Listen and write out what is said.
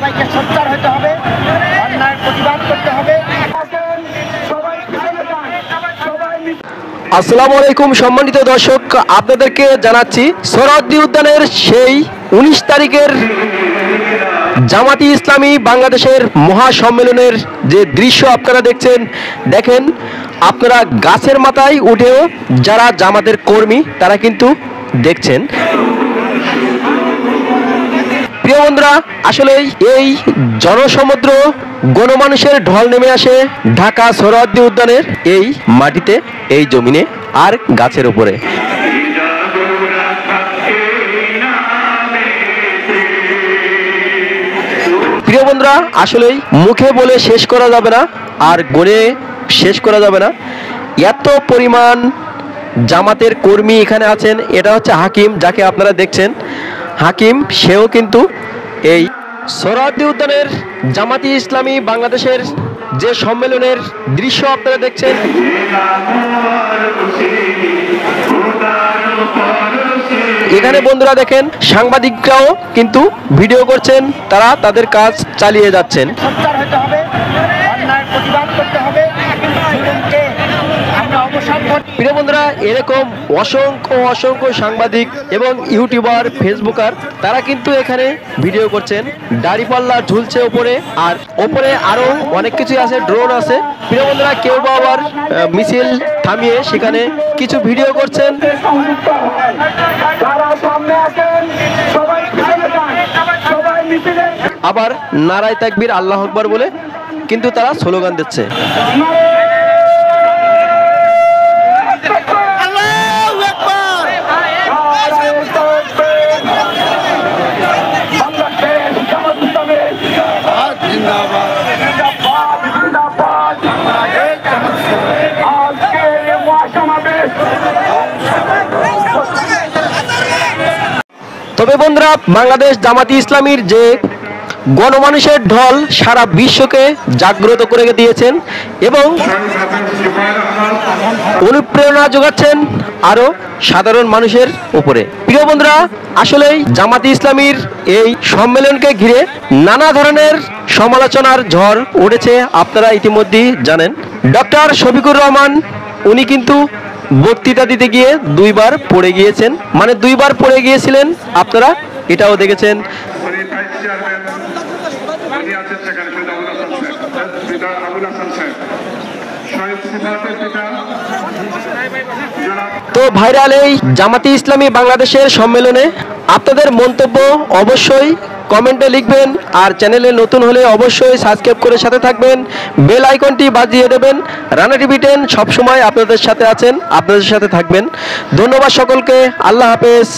সবাইকে সোচ্চার হতে হবে, অন্যায়ের প্রতিবাদ করতে হবে। আসসালামু আলাইকুম সম্মানিত দর্শক, আপনাদেরকে জানাচ্ছি সোহরাওয়ার্দী উদ্যানের সেই 19 তারিখের জামাতি ইসলামী বাংলাদেশের মহাসম্মেলনের যে দৃশ্য আপনারা দেখছেন। দেখেন, আপনারা গাছের মাথায় উঠেও যারা জামাতের কর্মী তারা কিন্তু দেখছেন। প্রিয় বন্ধুরা, আসলে এই জনসমুদ্র গণমানুষের ঢল নেমে আসে ঢাকা সোহরাওয়ার্দী উদ্যানের এই মাটিতে, এই জমিনে আর গাছের উপরে। প্রিয় বন্ধুরা, আসলেই মুখে বলে শেষ করা যাবে না, আর গড়ে শেষ করা যাবে না। এত পরিমাণ জামাতের কর্মী এখানে আছেন। এটা হচ্ছে হাকিম, যাকে আপনারা দেখছেন। হাকিম সেও কিন্তু এই সোহরাওয়ার্দী উদ্যানের জামাতি ইসলামী বাংলাদেশের যে সম্মেলনের দৃশ্য আপনারা দেখছেন। এখানে বন্ধুরা দেখেন, সাংবাদিকরাও কিন্তু ভিডিও করছেন, তারা তাদের কাজ চালিয়ে যাচ্ছেন। প্রিয় বন্ধুরা, এরকম অসংখ্য অসংখ্য সাংবাদিক এবং ইউটিউবার, ফেসবুকার তারা কিন্তু এখানে ভিডিও করছেন। দাড়িপাল্লা ঝুলছে ওপরে, আর ওপরে আরো অনেক কিছু আছে, ড্রোন আছে। প্রিয় বন্ধুরা, কেউ বা আবার মিছিল থামিয়ে সেখানে কিছু ভিডিও করছেন। আবার নারায়ে তাকবীর, আল্লাহু আকবার বলে কিন্তু তারা স্লোগান দিচ্ছে। তবে বন্ধুরা, বাংলাদেশ জামাতি ইসলামীর যে গণমানুষের ঢল সারা বিশ্বকে জাগ্রত করে দিয়েছেন এবং অনুপ্রেরণা যোগাচ্ছেন আরো সাধারণ মানুষের উপরে। প্রিয় বন্ধুরা, আসলেই জামাতি ইসলামীর এই সম্মেলনকে ঘিরে নানা ধরনের সমালোচনার ঝড় উঠেছে, আপনারা ইতিমধ্যেই জানেন। ডক্টর শফিকুর রহমান উনি কিন্তু বক্তৃতা দিতে গিয়ে দুইবার পড়ে গিয়েছেন, মানে দুইবার পড়ে গিয়েছিলেন, আপনারা এটাও দেখেছেন। তো ভাইরাল এই জামাতি ইসলামী বাংলাদেশের সম্মেলনে আপনাদের মন্তব্য অবশ্যই কমেন্টে লিখবেন, আর চ্যানেলে নতুন হলে অবশ্যই সাবস্ক্রাইব করে সাথে থাকবেন, বেল আইকনটি বাজিয়ে দেবেন। রানা টিভি 10 সবসময় আপনাদের সাথে আছেন, আপনাদের সাথে থাকবেন। ধন্যবাদ সকলকে, আল্লাহ হাফেজ।